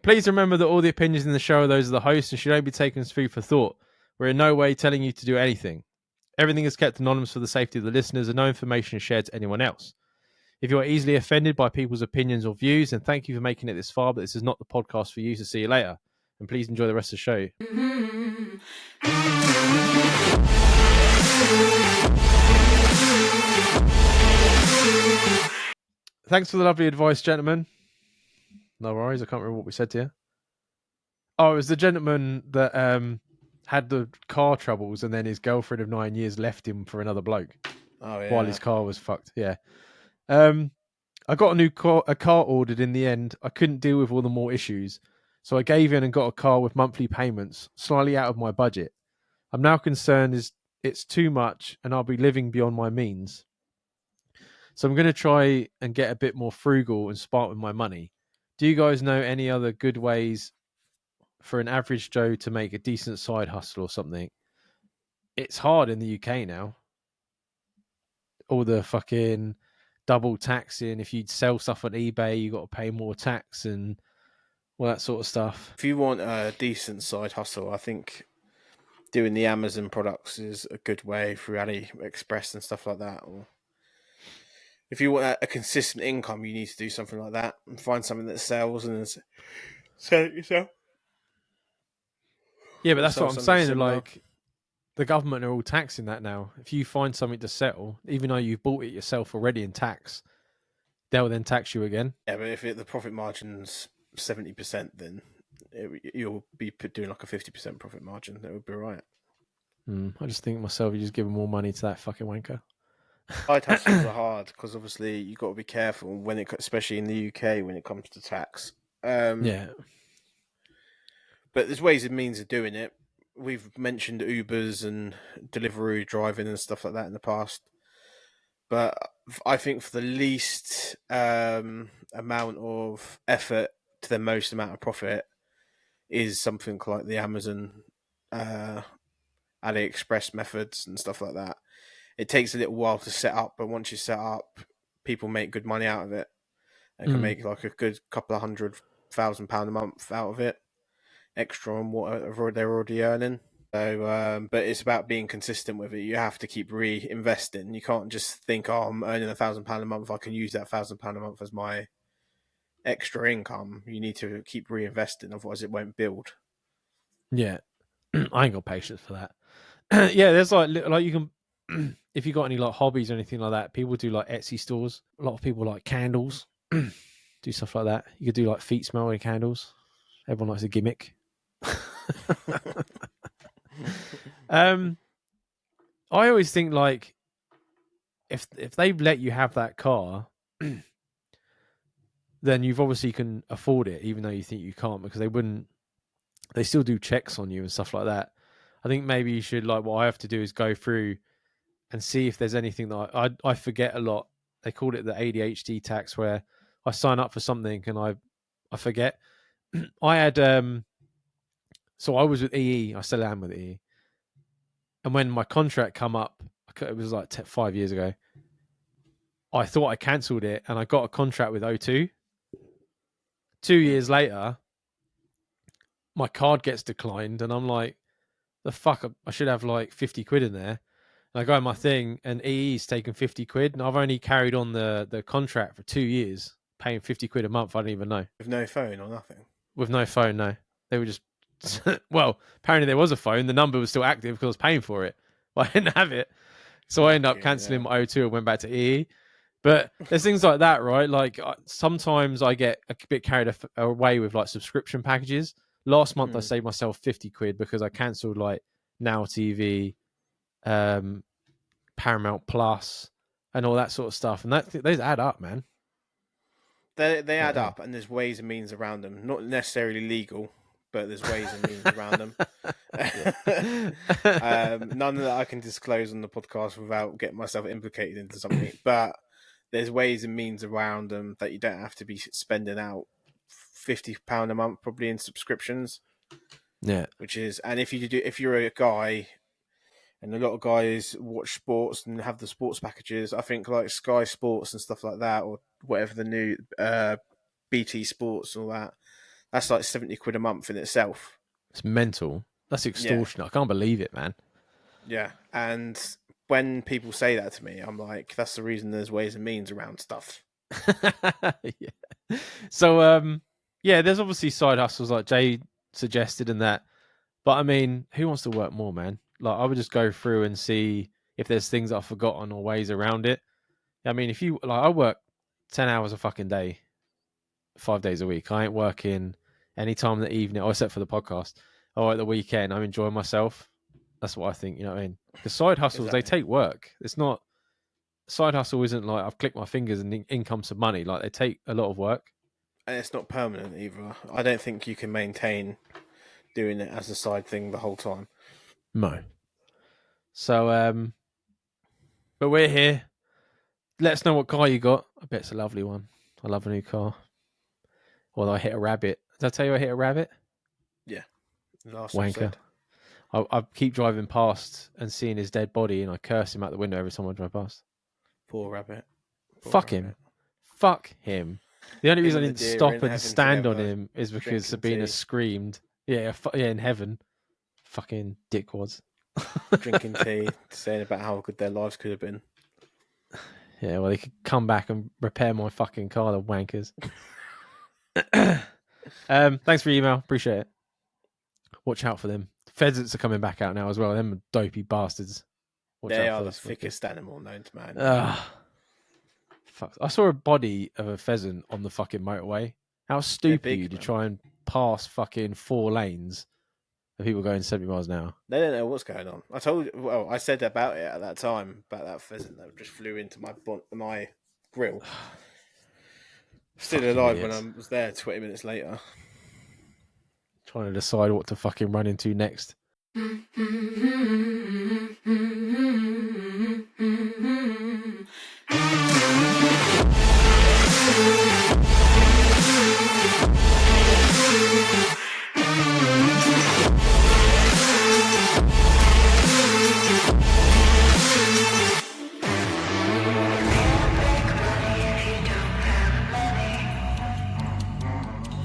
Please remember that all the opinions in the show are those of the host and should only be taken as food for thought. We're in no way telling you to do anything. Everything is kept anonymous for the safety of the listeners and no information is shared to anyone else. If you are easily offended by people's opinions or views, then thank you for making it this far, but this is not the podcast for you, so see you later. And please enjoy the rest of the show. Thanks for the lovely advice, gentlemen. No worries, I can't remember what we said to you. Oh, it was the gentleman that had the car troubles and then his girlfriend of 9 years left him for another bloke while his car was fucked. Yeah. I got a car ordered in the end. I couldn't deal with all the more issues, so I gave in and got a car with monthly payments, slightly out of my budget. I'm now concerned it's too much and I'll be living beyond my means. So I'm going to try and get a bit more frugal and smart with my money. Do you guys know any other good ways for an average Joe to make a decent side hustle or something? It's hard in the UK now. All the fucking double taxing. If you sell stuff on eBay, you got to pay more tax and all that sort of stuff. If you want a decent side hustle, I think doing the Amazon products is a good way through AliExpress and stuff like that. Or if you want a consistent income, you need to do something like that and find something that sells and then sell it yourself. Yeah, but that's what I'm saying. Similar. Like, the government are all taxing that now. If you find something to sell, even though you've bought it yourself already in tax, they'll then tax you again. Yeah, but if the profit margin's 70%, then you'll be doing like a 50% profit margin. That would be right. I just think myself, you just give more money to that fucking wanker. Side hustles are hard because obviously you got to be careful when especially in the UK when it comes to tax. Yeah. But there's ways and means of doing it. We've mentioned Ubers and delivery driving and stuff like that in the past. But I think for the least amount of effort to the most amount of profit is something like the Amazon, AliExpress methods and stuff like that. It takes a little while to set up, but once you set up, people make good money out of it. They can make like a good couple of £100,000 a month out of it, extra on what they're already earning. So, but it's about being consistent with it. You have to keep reinvesting. You can't just think, "Oh, I'm earning £1,000 a month. I can use that £1,000 a month as my extra income." You need to keep reinvesting, otherwise it won't build. Yeah, I ain't got patience for that. Yeah, there's like you can, if you got any like hobbies or anything like that, people do like Etsy stores. A lot of people like candles, do stuff like that. You could do like feet smelling candles. Everyone likes a gimmick. I always think like if they let you have that car, then you've obviously can afford it, even though you think you can't, because they still do checks on you and stuff like that. I think maybe you should, like, what I have to do is go through and see if there's anything that I forget a lot. They called it the ADHD tax, where I sign up for something and I forget. I had so I was with EE. I still am with EE. And when my contract come up, it was like 5 years ago, I thought I cancelled it and I got a contract with O2. 2 years later, my card gets declined and I'm like, the fuck, I should have like 50 quid in there. And I go on my thing and EE's taken 50 quid and I've only carried on the contract for 2 years, paying 50 quid a month. I don't even know. With no phone or nothing? With no phone, no. They were just, well, apparently there was a phone. The number was still active because I was paying for it. But I didn't have it. So I ended up cancelling my O2 and went back to EE. But there's things like that, right? Like sometimes I get a bit carried away with like subscription packages. Last month I saved myself 50 quid because I cancelled like Now TV, Paramount Plus, and all that sort of stuff. And those add up, man. They add up, and there's ways and means around them. Not necessarily legal, but there's ways and means around them. None that I can disclose on the podcast without getting myself implicated into something. But there's ways and means around them that you don't have to be spending out £50 a month probably in subscriptions. Yeah, which is, and if you're a guy, and a lot of guys watch sports and have the sports packages, I think like Sky Sports and stuff like that, or whatever the new BT Sports and all that, That's like 70 quid a month in itself. It's mental. That's extortion. I can't believe it, man. Yeah, and when people say that to me, I'm like, that's the reason there's ways and means around stuff. Yeah. So yeah, there's obviously side hustles like Jay suggested and that. But I mean, who wants to work more, man? Like I would just go through and see if there's things that I've forgotten or ways around it. I mean, if you like I work 10 hours a fucking day, 5 days a week. I ain't working any time in the evening, except for the podcast, or at the weekend. I'm enjoying myself. That's what I think, you know what I mean? Because side hustles, they take work. It's not side hustle isn't like I've clicked my fingers and in comes some money. Like they take a lot of work. And it's not permanent either. I don't think you can maintain doing it as a side thing the whole time. No. So but we're here. Let us know what car you got. I bet it's a lovely one. I love a new car. Although I hit a rabbit. Did I tell you I hit a rabbit? Yeah. Last Wanker. episode. I keep driving past and seeing his dead body, and I curse him out the window every time I drive past. Poor rabbit. Fuck him. Fuck him. The only reason I didn't stop and stand on him is because Sabina screamed. Yeah, in heaven. Fucking dickwads. Drinking tea, saying about how good their lives could have been. Yeah, well, they could come back and repair my fucking car, the wankers. Thanks for your email. Appreciate it. Watch out for them. Pheasants are coming back out now as well. Them dopey bastards. Watch They out are for the thickest animal known to man. Fuck. I saw a body of a pheasant on the fucking motorway. How stupid big, you to man. try and pass fucking 4 lanes of people going 70 miles an hour. They don't know what's going on. I said about it at that time, about that pheasant that just flew into my grill. Still Fucking alive idiots. when I was there 20 minutes later. Trying to decide what to fucking run into next.